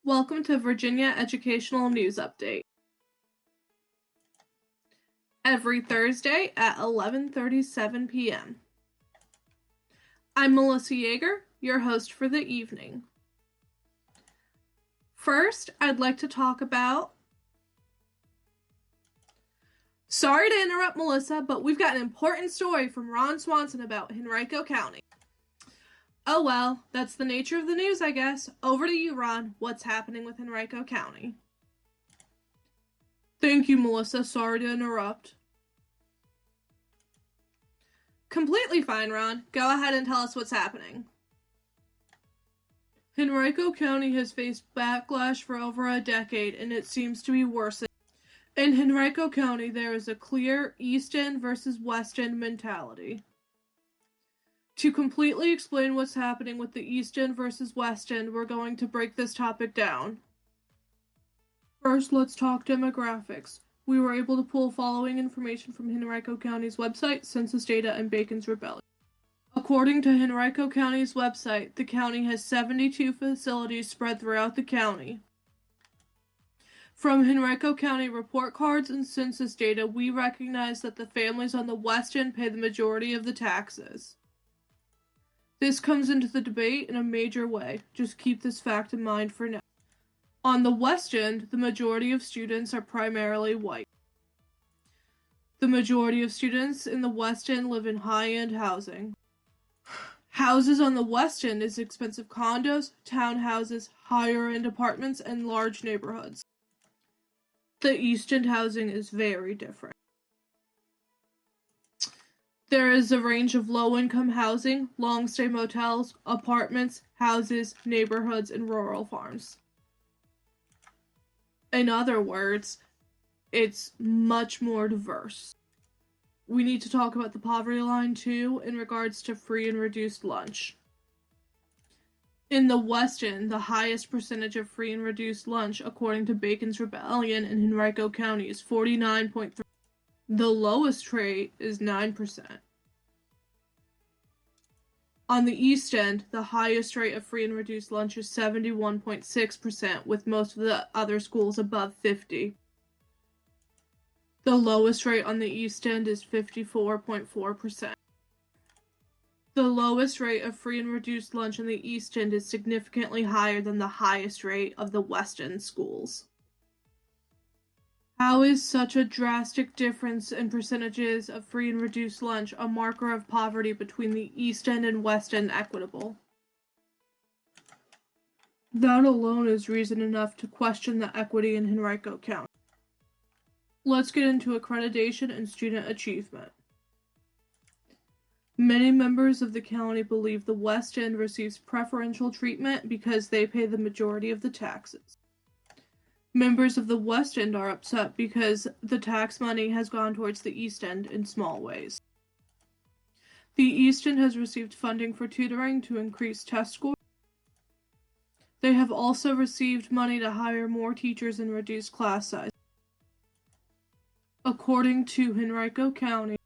Welcome to Virginia Educational News Update. Every Thursday at 11:37 p.m. I'm Melissa Yeager, your host for the evening. First, I'd like to talk about... Sorry to interrupt, Melissa, but we've got an important story from Ron Swanson about Henrico County. Oh well, that's the nature of the news, I guess. Over to you, Ron. What's happening with Henrico County? Thank you, Melissa. Sorry to interrupt. Completely fine, Ron. Go ahead and tell us what's happening. Henrico County has faced backlash for over a decade, and it seems to be worsening. In Henrico County, there is a clear East End versus West End mentality. To completely explain what's happening with the East End versus West End, we're going to break this topic down. First, let's talk demographics. We were able to pull following information from Henrico County's website, census data, and Bacon's Rebellion. According to Henrico County's website, the county has 72 facilities spread throughout the county. From Henrico County report cards and census data, we recognize that the families on the West End pay the majority of the taxes. This comes into the debate in a major way. Just keep this fact in mind for now. On the West End, the majority of students are primarily white. The majority of students in the West End live in high-end housing. Houses on the West End is expensive condos, townhouses, higher-end apartments, and large neighborhoods. The East End housing is very different. There is a range of low-income housing, long-stay motels, apartments, houses, neighborhoods, and rural farms. In other words, it's much more diverse. We need to talk about the poverty line too in regards to free and reduced lunch. In the West End, the highest percentage of free and reduced lunch, according to Bacon's Rebellion in Henrico County, is 49.3%. The lowest rate is 9%. On the East End, the highest rate of free and reduced lunch is 71.6%, with most of the other schools above 50%. The lowest rate on the East End is 54.4%. The lowest rate of free and reduced lunch in the East End is significantly higher than the highest rate of the West End schools. How is such a drastic difference in percentages of free and reduced lunch a marker of poverty between the East End and West End equitable? That alone is reason enough to question the equity in Henrico County. Let's get into accreditation and student achievement. Many members of the county believe the West End receives preferential treatment because they pay the majority of the taxes. Members of the West End are upset because the tax money has gone towards the East End in small ways. The East End has received funding for tutoring to increase test scores. They have also received money to hire more teachers and reduce class size. According to Henrico County.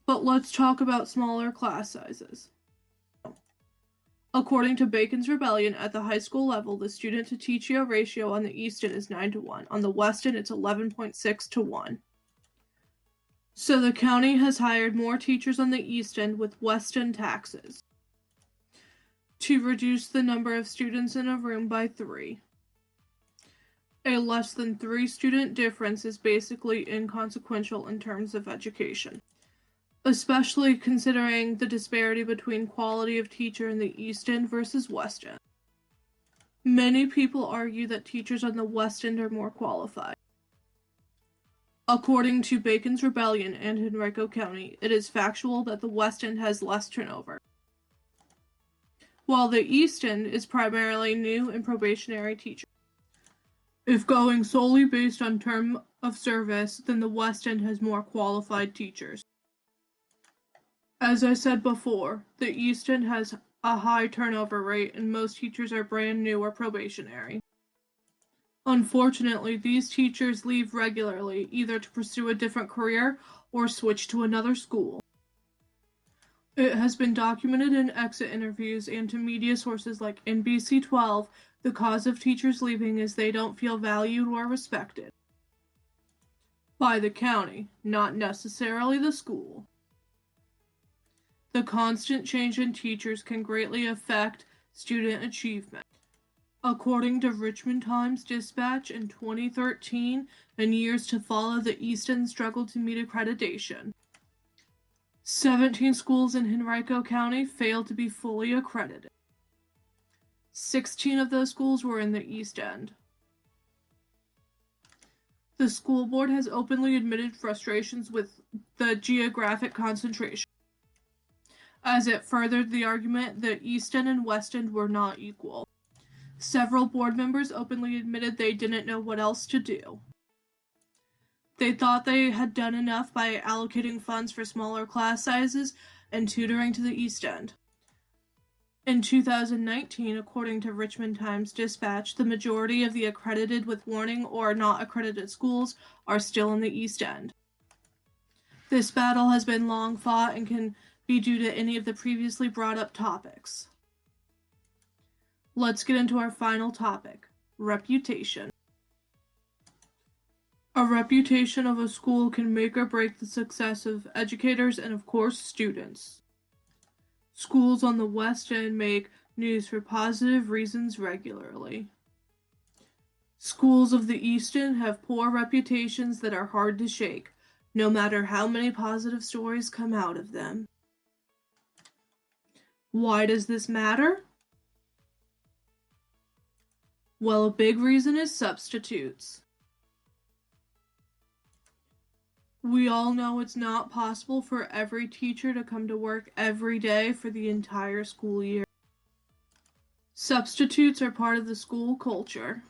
But let's talk about smaller class sizes. According to Bacon's Rebellion, at the high school level, the student-to-teacher ratio on the East End is 9-1. On the West End, it's 11.6-1. So the county has hired more teachers on the East End with West End taxes to reduce the number of students in a room by 3. A less than 3 student difference is basically inconsequential in terms of education, especially considering the disparity between quality of teacher in the East End versus West End. Many people argue that teachers on the West End are more qualified. According to Bacon's Rebellion and Henrico County, it is factual that the West End has less turnover, while the East End is primarily new and probationary teachers. If going solely based on term of service, then the West End has more qualified teachers. As I said before, the East End has a high turnover rate and most teachers are brand new or probationary. Unfortunately, these teachers leave regularly, either to pursue a different career or switch to another school. It has been documented in exit interviews and to media sources like NBC 12, the cause of teachers leaving is they don't feel valued or respected by the county, not necessarily the school. The constant change in teachers can greatly affect student achievement. According to Richmond Times-Dispatch in 2013, in years to follow, the East End struggled to meet accreditation. 17 schools in Henrico County failed to be fully accredited. 16 of those schools were in the East End. The school board has openly admitted frustrations with the geographic concentration, as it furthered the argument that East End and West End were not equal. Several board members openly admitted they didn't know what else to do. They thought they had done enough by allocating funds for smaller class sizes and tutoring to the East End. In 2019, according to Richmond Times-Dispatch, the majority of the accredited with warning or not accredited schools are still in the East End. This battle has been long fought and can be due to any of the previously brought up topics. Let's get into our final topic, reputation. A reputation of a school can make or break the success of educators and, of course, students. Schools on the West End make news for positive reasons regularly. Schools of the East End have poor reputations that are hard to shake, no matter how many positive stories come out of them. Why does this matter? Well, a big reason is substitutes. We all know it's not possible for every teacher to come to work every day for the entire school year. Substitutes are part of the school culture.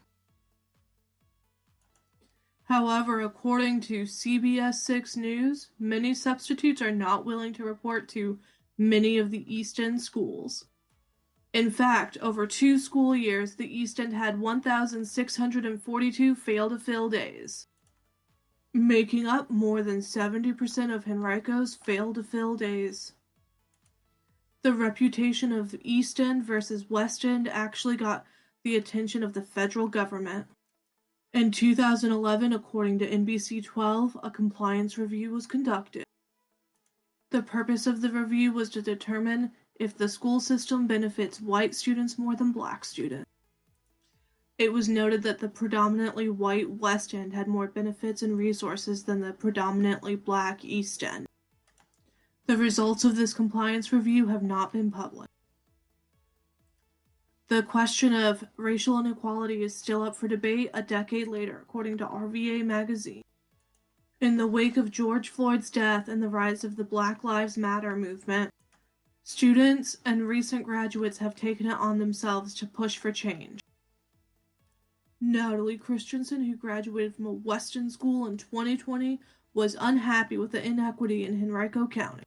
However, according to CBS 6 News, many substitutes are not willing to report to many of the East End schools. In fact, over 2 school years, the East End had 1,642 fail-to-fill days, making up more than 70% of Henrico's fail-to-fill days. The reputation of East End versus West End actually got the attention of the federal government. In 2011, according to NBC 12, a compliance review was conducted. The purpose of the review was to determine if the school system benefits white students more than black students. It was noted that the predominantly white West End had more benefits and resources than the predominantly black East End. The results of this compliance review have not been published. The question of racial inequality is still up for debate a decade later, according to RVA magazine. In the wake of George Floyd's death and the rise of the Black Lives Matter movement, students and recent graduates have taken it on themselves to push for change. Natalie Christensen, who graduated from a Weston school in 2020, was unhappy with the inequity in Henrico County.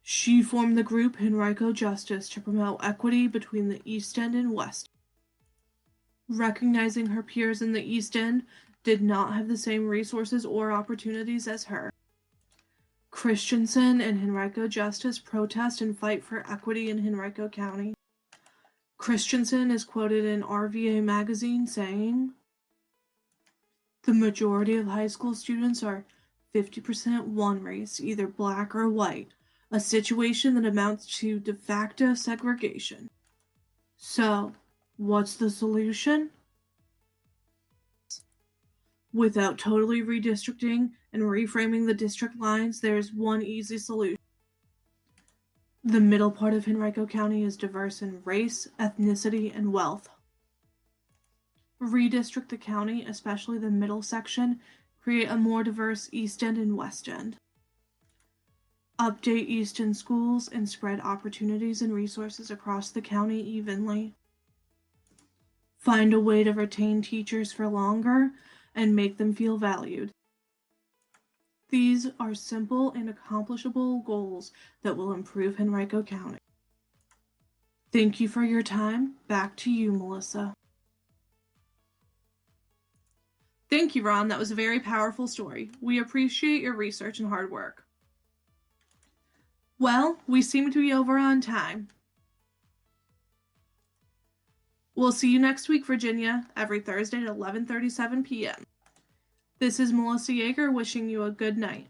She formed the group Henrico Justice to promote equity between the East End and West End. Recognizing her peers in the East End did not have the same resources or opportunities as her, Christensen and Henrico Justice protest and fight for equity in Henrico County. Christensen is quoted in RVA magazine saying, "The majority of high school students are 50% one race, either black or white, a situation that amounts to de facto segregation. So, what's the solution? Without totally redistricting and reframing the district lines, there is one easy solution. The middle part of Henrico County is diverse in race, ethnicity, and wealth. Redistrict the county, especially the middle section, create a more diverse East End and West End. Update East End schools and spread opportunities and resources across the county evenly. Find a way to retain teachers for longer and make them feel valued. These are simple and accomplishable goals that will improve Henrico County." Thank you for your time. Back to you, Melissa. Thank you, Ron. That was a very powerful story. We appreciate your research and hard work. Well, we seem to be over on time. We'll see you next week, Virginia, every Thursday at 11:37 p.m. This is Melissa Yeager wishing you a good night.